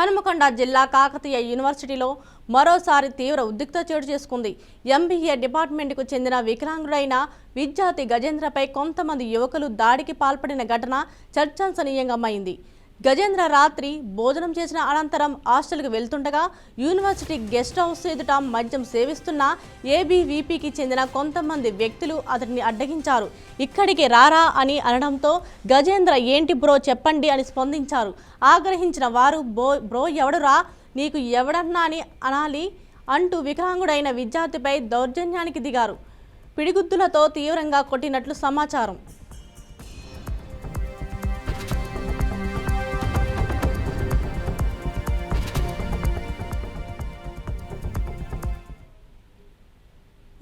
హనుమకొండ జిల్లా కాకతీయ యూనివర్సిటీలో మరోసారి తీవ్ర ఉద్రిక్తత చోటు చేసుకుంది. ఎంబీఏ డిపార్ట్మెంట్కు చెందిన వికలాంగుడైన విద్యార్థి గజేంద్రపై కొంతమంది యువకులు దాడికి పాల్పడిన ఘటన చర్చనీయాంశంగా మారింది. గజేంద్ర రాత్రి భోజనం చేసిన అనంతరం హాస్టల్కు వెళ్తుండగా యూనివర్సిటీ గెస్ట్ హౌస్ ఎదుట మద్యం సేవిస్తున్న ఏబీవీపీకి చెందిన కొంతమంది వ్యక్తులు అతడిని అడ్డగించారు. ఇక్కడికి రారా అని అనడంతో గజేంద్ర ఏంటి బ్రో చెప్పండి అని స్పందించారు. ఆగ్రహించిన వారు బ్రో ఎవడురా, నీకు ఎవడన్నా అని అనాలి అంటూ వికలాంగుడైన విద్యార్థిపై దౌర్జన్యానికి దిగారు. పిడిగుద్దులతో తీవ్రంగా కొట్టినట్లు సమాచారం.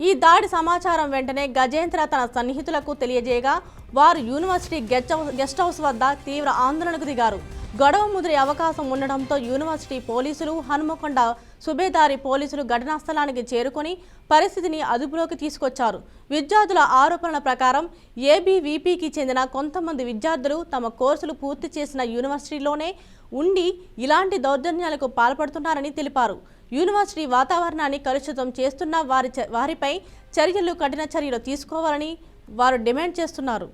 ఈ దాడి సమాచారం వెంటనే గజేంద్ర తన సన్నిహితులకు తెలియజేయగా వారు యూనివర్సిటీ గెస్ట్ హౌస్ వద్ద తీవ్ర ఆందోళనకు దిగారు. గొడవ ముదిరే అవకాశం ఉండడంతో యూనివర్సిటీ పోలీసులు, హనుమకొండ సుబేదారి పోలీసులు ఘటనా స్థలానికి చేరుకొని పరిస్థితిని అదుపులోకి తీసుకొచ్చారు. విద్యార్థుల ఆరోపణల ప్రకారం ఏబీవీపీకి చెందిన కొంతమంది విద్యార్థులు తమ కోర్సులు పూర్తి చేసిన యూనివర్సిటీలోనే ఉండి ఇలాంటి దౌర్జన్యాలకు పాల్పడుతున్నారని తెలిపారు. యూనివర్సిటీ వాతావరణాన్ని కలుషితం చేస్తున్న వారిపై కఠిన చర్యలు తీసుకోవాలని వారు డిమాండ్ చేస్తున్నారు.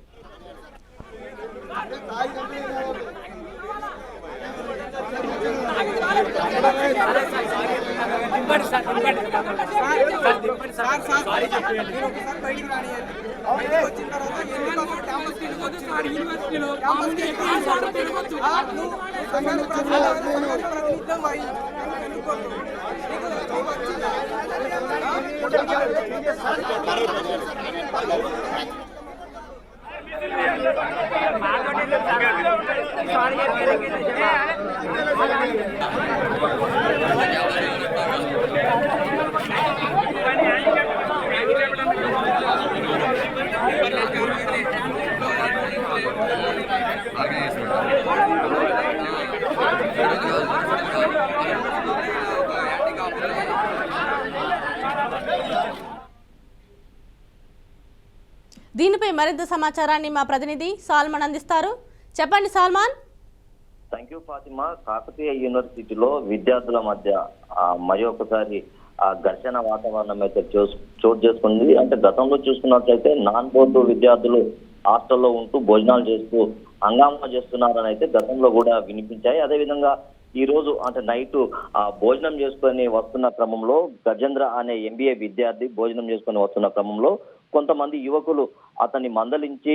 దీనిపై మరింత సమాచారాన్ని మా ప్రతినిధి సాల్మాన్ అందిస్తారు. చెప్పండి సాల్మాన్. Thank you Fatima. కాకతీయ యూనివర్సిటీలో విద్యార్థుల మధ్య మరొకసారి ఘర్షణ వాతావరణం అయితే చోటు చేసుకుంది. అంటే గతంలో చూసుకున్నట్లయితే నాన్ బోర్డు విద్యార్థులు హాస్టల్లో ఉంటూ భోజనాలు చేస్తూ హంగామా చేస్తున్నారని అయితే గతంలో కూడా వినిపించాయి. అదేవిధంగా ఈ రోజు అంటే నైట్ భోజనం చేసుకొని వస్తున్న క్రమంలో గజేంద్ర అనే ఎంబీఏ విద్యార్థి భోజనం చేసుకొని వస్తున్న క్రమంలో కొంతమంది యువకులు అతన్ని మందలించి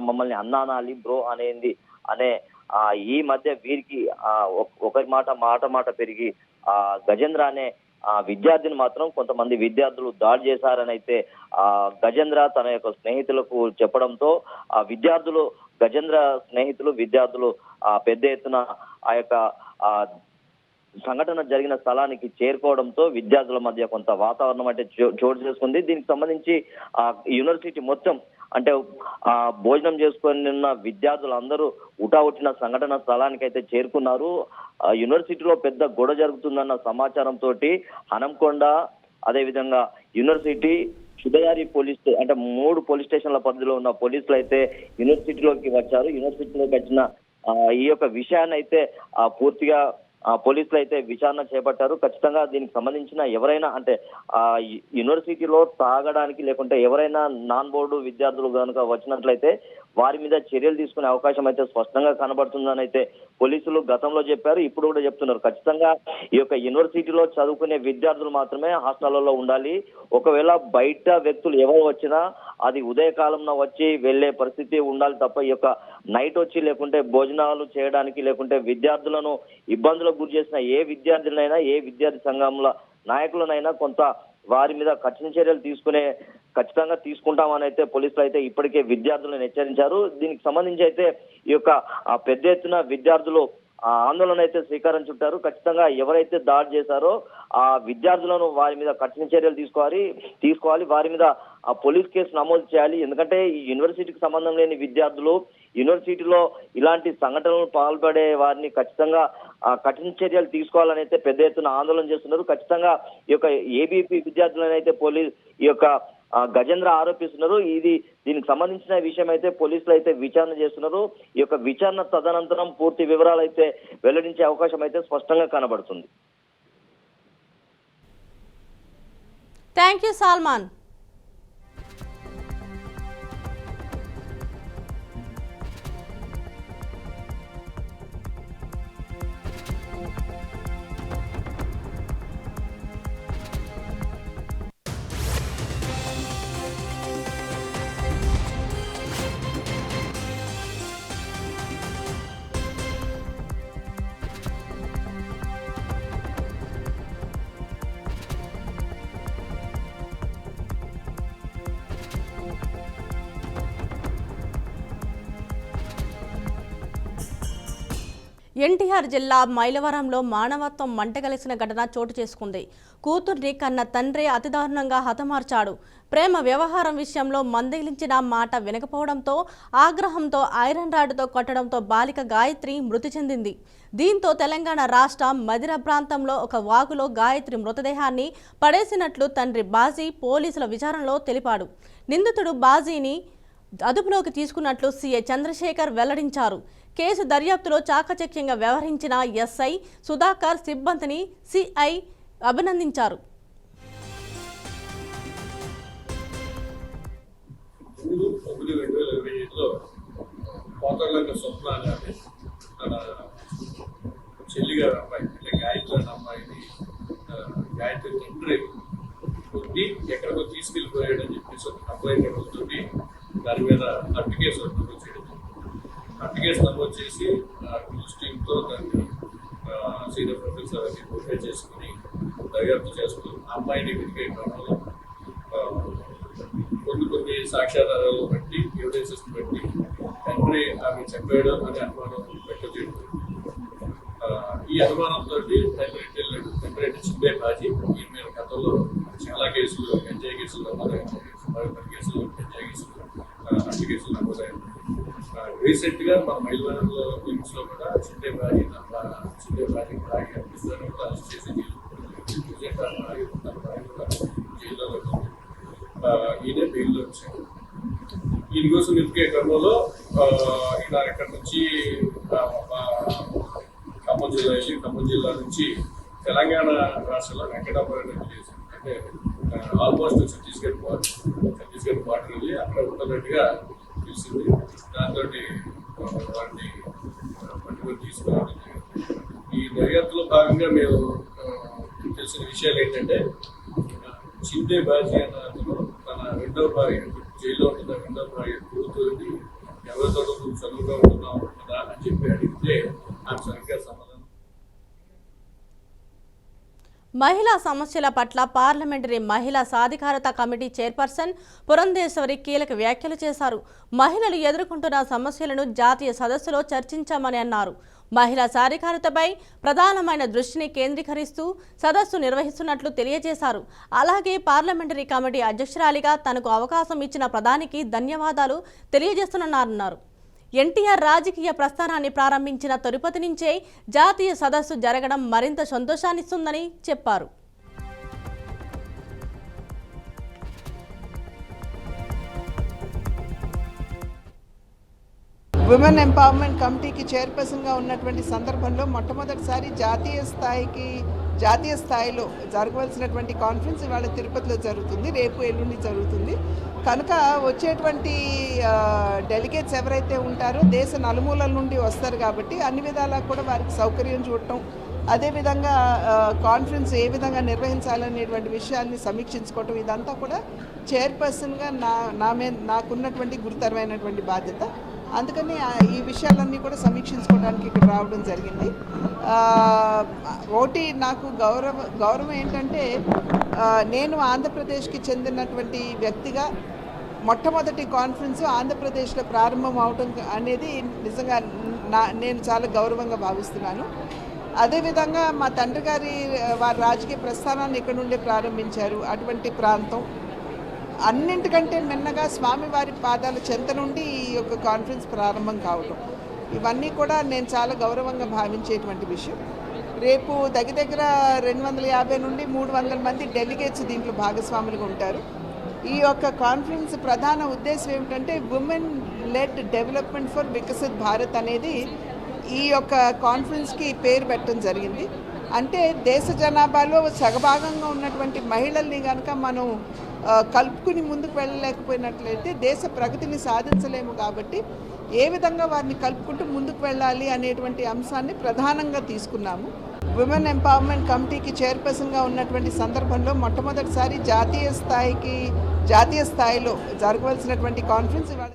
మమ్మల్ని అన్నానాలి బ్రో అనే ఈ మధ్య వీరికి ఒకరి మాట పెరిగి గజేంద్ర అనే విద్యార్థిని మాత్రం కొంతమంది విద్యార్థులు దాడి చేశారని అయితే గజేంద్ర తన యొక్క స్నేహితులకు చెప్పడంతో గజేంద్ర స్నేహితులు విద్యార్థులు పెద్ద ఎత్తున ఆ యొక్క సంఘటన జరిగిన స్థలానికి చేరుకోవడంతో విద్యార్థుల మధ్య కొంత వాతావరణం అంటే చోటు చేసుకుంది. దీనికి సంబంధించి యూనివర్సిటీ మొత్తం అంటే భోజనం చేసుకొని ఉన్న విద్యార్థులందరూ ఉటావుటిన సంఘటన స్థలానికి అయితే చేరుకున్నారు. యూనివర్సిటీలో పెద్ద గొడవ జరుగుతుందన్న సమాచారంతో హనంకొండ అదేవిధంగా యూనివర్సిటీ సుబేదారి పోలీస్ అంటే 3 పోలీస్ స్టేషన్ల పరిధిలో ఉన్న పోలీసులు అయితే యూనివర్సిటీలోకి వచ్చారు. యూనివర్సిటీలోకి వచ్చిన ఈ యొక్క విషయాన్ని అయితే పూర్తిగా పోలీసులు అయితే విచారణ చేపట్టారు. ఖచ్చితంగా దీనికి సంబంధించిన ఎవరైనా అంటే యూనివర్సిటీలో తాగడానికి లేకుంటే ఎవరైనా నాన్ బోర్డు విద్యార్థులు కనుక వచ్చినట్లయితే వారి మీద చర్యలు తీసుకునే అవకాశం అయితే స్పష్టంగా కనబడుతుందని అయితే పోలీసులు గతంలో చెప్పారు, ఇప్పుడు కూడా చెప్తున్నారు. ఖచ్చితంగా ఈ యొక్క యూనివర్సిటీలో చదువుకునే విద్యార్థులు మాత్రమే హాస్టళ్లలో ఉండాలి. ఒకవేళ బయట వ్యక్తులు ఎవరు వచ్చినా అది ఉదయకాలంలో వచ్చి వెళ్లే పరిస్థితి ఉండాలి తప్ప ఈ యొక్క నైట్ వచ్చి లేకుంటే భోజనాలు చేయడానికి లేకుంటే విద్యార్థులను ఇబ్బందులకు గురి చేసిన ఏ విద్యార్థులైనా ఏ విద్యార్థి సంఘంల నాయకులనైనా కొంత వారి మీద కఠిన చర్యలు ఖచ్చితంగా తీసుకుంటామని అయితే పోలీసులు అయితే ఇప్పటికే విద్యార్థులను హెచ్చరించారు. దీనికి సంబంధించి అయితే ఈ యొక్క పెద్ద ఎత్తున విద్యార్థులు ఆందోళన అయితే శ్రీకారం చుట్టారు. ఖచ్చితంగా ఎవరైతే దాడి చేశారో ఆ విద్యార్థులను వారి మీద కఠిన చర్యలు తీసుకోవాలి, వారి మీద పోలీస్ కేసు నమోదు చేయాలి. ఎందుకంటే ఈ యూనివర్సిటీకి సంబంధం లేని విద్యార్థులు యూనివర్సిటీలో ఇలాంటి సంఘటనలు పాల్పడే వారిని ఖచ్చితంగా కఠిన చర్యలు తీసుకోవాలని అయితే పెద్ద ఎత్తున ఆందోళన చేస్తున్నారు. ఖచ్చితంగా ఈ యొక్క ఏబీపీ విద్యార్థులను అయితే ఈ యొక్క గజేంద్ర ఆరోపిస్తున్నారు. దీనికి సంబంధించిన విషయం అయితే పోలీసులు అయితే విచారణ చేస్తున్నారు. ఈ యొక్క విచారణ తదనంతరం పూర్తి వివరాలు అయితే వెల్లడించే అవకాశం అయితే స్పష్టంగా కనబడుతుంది. Thank you Salman. ఎన్టీఆర్ జిల్లా మైలవరంలో మానవత్వం మంటగలిసిన ఘటన చోటు చేసుకుంది. కూతుర్ని కన్న తండ్రి అతి దారుణంగా హతమార్చాడు. ప్రేమ వ్యవహారం విషయంలో మందలించిన మాట వినకపోవడంతో ఆగ్రహంతో ఐరన్ రాడ్తో కొట్టడంతో బాలిక గాయత్రి మృతి చెందింది. దీంతో తెలంగాణ రాష్ట్ర మదిర ప్రాంతంలో ఒక వాగులో గాయత్రి మృతదేహాన్ని పడేసినట్లు తండ్రి బాజీ పోలీసుల విచారణలో తెలిపాడు. నిందితుడు బాజీని అదుపులోకి తీసుకున్నట్లు సీఐ చంద్రశేఖర్ వెల్లడించారు. కేసు దర్యాప్తులో చాకచక్యంగా వ్యవహరించిన ఎస్ఐ సుధాకర్ సిబ్బందిని సిఐ అభినందించారు. చెల్లిగారు అమ్మాయి అంటే గాయత్రి అమ్మాయిని గాయత్రి తండ్రి కొద్ది ఎక్కడికో తీసుకెళ్ళిపోయాడని చెప్పేసి ఒక కంప్లైంట్ ఇవ్వడంతో దాని మీద అట్టు కేసు నమోదు చేయడం. అట్టు కేసు నమోదు చేసి క్లూస్ టీంతో దాన్ని సీనియర్ ప్రొఫెసర్ అని వెరిఫై చేసుకుని దర్యాప్తు చేసుకుని అమ్మాయిని వెతికే క్రమంలో కొన్ని సాక్ష్యాధారాలు బట్టి ఎవిడెన్సెస్ బట్టి తండ్రి ఆమె చెప్పాడు అనే అనుమానం పెట్టలేదు. ఈ అనుమానంతో తండ్రి చిందే బాజీ ఈ మీద గతంలో చాలా కేసులు గంజాయి కేసులు నమోదయ్యాయి. 10 కేసులు గంజాయి కేసులు అట్టి కేసులు నమోదయ్యాయి. రీసెంట్ గా మన మైలవరంలో లిమిట్స్ లో కూడా చిందే బాజీ కూడా అరెస్ట్ చేసి జైల్లో ఈయన బెయిల్లో వచ్చాడు. దీనికోసం వెతికే క్రమంలో ఇలా ఇక్కడ నుంచి ఖమ్మం జిల్లా నుంచి తెలంగాణ రాష్ట్రంలో వెంకటాపురం చేసి అంటే ఆల్మోస్ట్ ఛత్తీస్గఢ్ బార్డర్ వెళ్ళి అక్కడ ఉన్నట్టుగా తెలిసింది. దాంతో వాటిని పట్టుకొని తీసుకురావడం జరిగింది. ఈ దర్యాప్తులో భాగంగా మేము తెలిసిన విషయాలు ఏంటంటే చిందే బాజీ అన్న అతను తన రెండవ భార్య జైల్లో ఉంటున్న రెండవ భార్య కూతురిని ఎవరితో చదువుగా ఉంటున్నావు కదా అని చెప్పి అడిగితే ఆమె సరిగ్గా సమాధానం. మహిళా సమస్యల పట్ల పార్లమెంటరీ మహిళా సాధికారత కమిటీ చైర్పర్సన్ పురంధేశ్వరి కీలక వ్యాఖ్యలు చేశారు. మహిళలు ఎదుర్కొంటున్న సమస్యలను జాతీయ సదస్సులో చర్చించామని అన్నారు. మహిళా సాధికారతపై ప్రధానమైన దృష్టిని కేంద్రీకరిస్తూ సదస్సు నిర్వహిస్తున్నట్లు తెలియజేశారు. అలాగే పార్లమెంటరీ కమిటీ అధ్యక్షురాలిగా తనకు అవకాశం ఇచ్చిన ప్రధానికి ధన్యవాదాలు తెలియజేస్తున్నారన్నారు. ఎన్టీఆర్ రాజకీయ ప్రస్థానాన్ని ప్రారంభించిన తిరుపతి నుంచే జాతీయ సదస్సు జరగడం మరింత సంతోషాన్నిస్తుందని చెప్పారు. విమెన్ ఎంపవర్మెంట్ కమిటీకి చైర్పర్సన్గా ఉన్నటువంటి సందర్భంలో మొట్టమొదటిసారి జాతీయ స్థాయిలో జరగవలసినటువంటి కాన్ఫరెన్స్ ఇవాళ తిరుపతిలో జరుగుతుంది. రేపు ఎల్లుండి జరుగుతుంది. కనుక వచ్చేటువంటి డెలిగేట్స్ ఎవరైతే ఉంటారో దేశ నలుమూలల నుండి వస్తారు కాబట్టి అన్ని విధాలా కూడా వారికి సౌకర్యం చూడటం, అదేవిధంగా కాన్ఫరెన్స్ ఏ విధంగా నిర్వహించాలనేటువంటి విషయాన్ని సమీక్షించుకోవటం, ఇదంతా కూడా చైర్పర్సన్గా నాకున్నటువంటి గురుతరమైనటువంటి బాధ్యత. అందుకని ఈ విషయాలన్నీ కూడా సమీక్షించుకోవడానికి ఇక్కడ రావడం జరిగింది. ఒకటి నాకు గౌరవం ఏంటంటే నేను ఆంధ్రప్రదేశ్కి చెందినటువంటి వ్యక్తిగా మొట్టమొదటి కాన్ఫరెన్స్ ఆంధ్రప్రదేశ్లో ప్రారంభం అవటం అనేది నిజంగా నేను చాలా గౌరవంగా భావిస్తున్నాను. అదేవిధంగా మా తండ్రి గారి వారి రాజకీయ ప్రస్థానాన్ని ఇక్కడ నుండే ప్రారంభించారు. అటువంటి ప్రాంతం అన్నింటికంటే మిన్నగా స్వామివారి పాదాల చెంత నుండి ఈ యొక్క కాన్ఫరెన్స్ ప్రారంభం కావటం, ఇవన్నీ కూడా నేను చాలా గౌరవంగా భావించేటువంటి విషయం. రేపు దగ్గర 250 నుండి 300 మంది డెలిగేట్స్ దీంట్లో భాగస్వాములుగా ఉంటారు. ఈ యొక్క కాన్ఫరెన్స్ ప్రధాన ఉద్దేశం ఏమిటంటే women led development for Viksit Bharat అనేది ఈ యొక్క కాన్ఫరెన్స్కి పేరు పెట్టడం జరిగింది. అంటే దేశ జనాభాలో సగభాగంగా ఉన్నటువంటి మహిళల్ని కనుక మనం కలుపుకుని ముందుకు వెళ్ళలేకపోయినట్లయితే దేశ ప్రగతిని సాధించలేము. కాబట్టి ఏ విధంగా వారిని కలుపుకుంటూ ముందుకు వెళ్ళాలి అనేటువంటి అంశాన్ని ప్రధానంగా తీసుకున్నాము. విమెన్ ఎంపవర్మెంట్ కమిటీకి చైర్పర్సన్గా ఉన్నటువంటి సందర్భంలో మొట్టమొదటిసారి జాతీయ స్థాయిలో జరగవలసినటువంటి కాన్ఫరెన్స్ ఇవాళ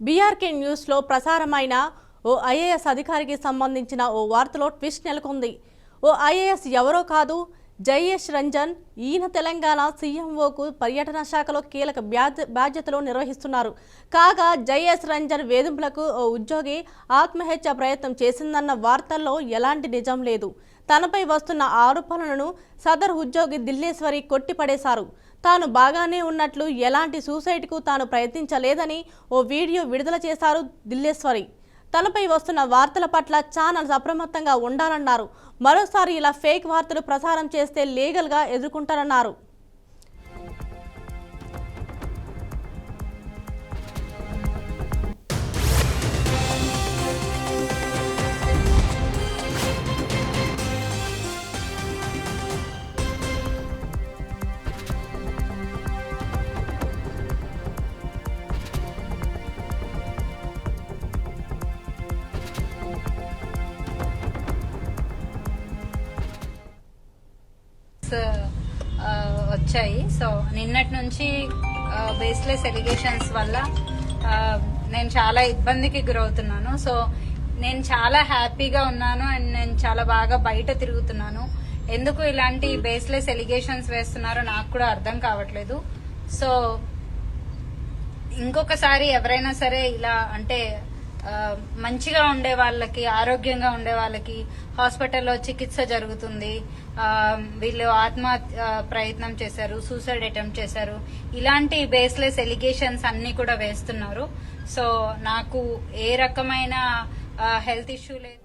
బీఆర్కే న్యూస్లో ప్రసారమైన ఓ ఐఏఎస్ అధికారికి సంబంధించిన ఓ వార్తలో ట్విస్ట్ నెలకొంది. ఓ ఐఏఎస్ ఎవరో కాదు, జయేష్ రంజన్. ఈయన తెలంగాణ సీఎంఓకు పర్యటన శాఖలో కీలక బాధ్యతలు నిర్వహిస్తున్నారు. కాగా జయేష్ రంజన్ వేధింపులకు ఓ ఉద్యోగి ఆత్మహత్య ప్రయత్నం చేసిందన్న వార్తల్లో ఎలాంటి నిజం లేదు. తనపై వస్తున్న ఆరోపణలను సదర్ ఉద్యోగి దిల్లేశ్వరి కొట్టిపడేశారు. తాను బాగానే ఉన్నట్లు, ఎలాంటి సూసైడ్కు తాను ప్రయత్నించలేదని ఓ వీడియో విడుదల చేశారు దిల్లేశ్వరి. తనపై వస్తున్న వార్తల పట్ల ఛానల్స్ అప్రమత్తంగా ఉండాలన్నారు. మరోసారి ఇలా ఫేక్ వార్తలు ప్రసారం చేస్తే లీగల్గా ఎదుర్కొంటారన్నారు. వచ్చాయి. సో నిన్నటి నుంచి బేస్లెస్ ఎలిగేషన్స్ వల్ల నేను చాలా ఇబ్బందికి గురవుతున్నాను. సో నేను చాలా హ్యాపీగా ఉన్నాను అండ్ నేను చాలా బాగా బయట తిరుగుతున్నాను. ఎందుకు ఇలాంటి బేస్లెస్ ఎలిగేషన్స్ వేస్తున్నారో నాకు కూడా అర్థం కావట్లేదు. సో ఇంకొకసారి ఎవరైనా సరే ఇలా అంటే మంచిగా ఉండే వాళ్ళకి, ఆరోగ్యంగా ఉండే వాళ్ళకి హాస్పిటల్లో చికిత్స జరుగుతుంది, వీళ్ళు ఆత్మహత్య ప్రయత్నం చేశారు, సూసైడ్ అటెంప్ట్ చేశారు, ఇలాంటి బేస్లెస్ ఎలిగేషన్స్ అన్ని కూడా వేస్తున్నారు. సో నాకు ఏ రకమైన హెల్త్ ఇష్యూ లేదు.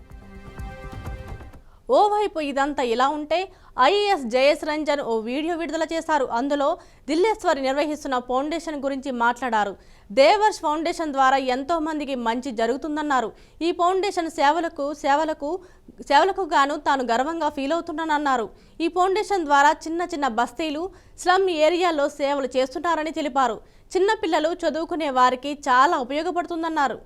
ఓవైపు ఇదంతా ఇలా ఉంటే ఐఏఎస్ జయేష్ రంజన్ ఓ వీడియో విడుదల చేశారు. అందులో దిల్లేశ్వరి నిర్వహిస్తున్న ఫౌండేషన్ గురించి మాట్లాడారు. దేవర్ష్ ఫౌండేషన్ ద్వారా ఎంతో మందికి మంచి జరుగుతుందన్నారు. ఈ ఫౌండేషన్ సేవలకు గాను తాను గర్వంగా ఫీల్ అవుతున్నానన్నారు. ఈ ఫౌండేషన్ ద్వారా చిన్న చిన్న బస్తీలు, స్లమ్ ఏరియాల్లో సేవలు చేస్తున్నారని తెలిపారు. చిన్న పిల్లలు చదువుకునే వారికి చాలా ఉపయోగపడుతుందన్నారు.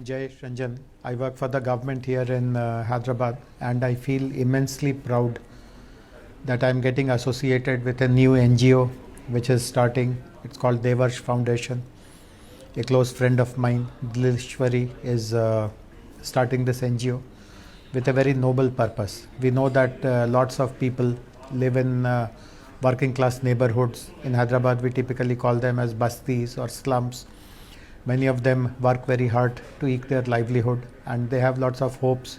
Jayesh Ranjan. I work for the government here in Hyderabad, and I feel immensely proud that I am getting associated with a new NGO which is starting. It's called Devarsh Foundation. A close friend of mine, Dileshwari, is starting this NGO with a very noble purpose. We know that lots of people live in working class neighborhoods. In Hyderabad, we typically call them as bastis or slums. Many of them work very hard to eke their livelihood, and they have lots of hopes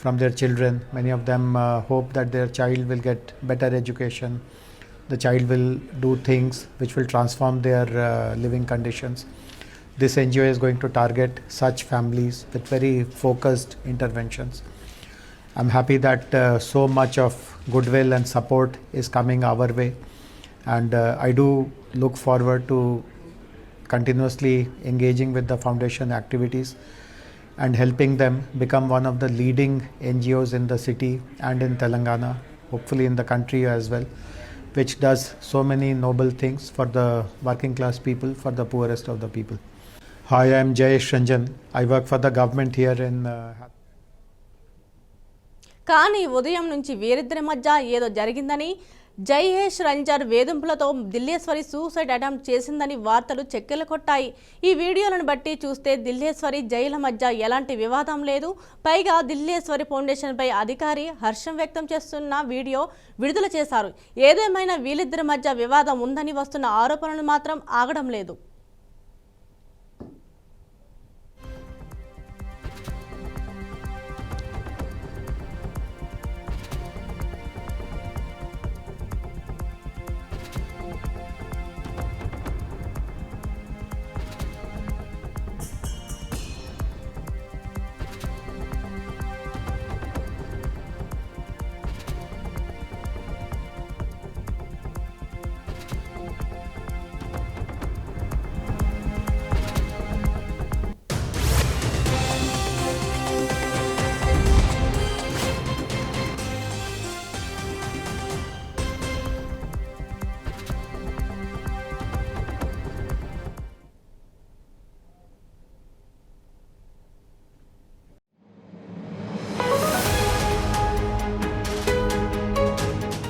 from their children. Many of them hope that their child will get better education. The child will do things which will transform their living conditions. This NGO is going to target such families with very focused interventions. I'm happy that so much of goodwill and support is coming our way, and I do look forward to continuously engaging with the foundation activities and helping them become one of the leading NGOs in the city and in Telangana, hopefully in the country as well, which does so many noble things for the working class people, for the poorest of the people. Hi, I am Jayesh Ranjan. I work for the government here in కానీ ఉదయం నుంచి వీరిద్దరి మధ్య ఏదో జరిగిందని, జైహేష్ రంజర్ వేధింపులతో దిల్లేశ్వరి suicide attempt చేసిందని వార్తలు చెక్కెలు కొట్టాయి. ఈ వీడియోలను బట్టి చూస్తే దిల్లేశ్వరి జైల మధ్య ఎలాంటి వివాదం లేదు. పైగా దిల్లేశ్వరి ఫౌండేషన్పై అధికారి హర్షం వ్యక్తం చేస్తున్న వీడియో విడుదల చేశారు. ఏదేమైనా వీళ్ళిద్దరి మధ్య వివాదం ఉందని వస్తున్న ఆరోపణలు మాత్రం ఆగడం లేదు.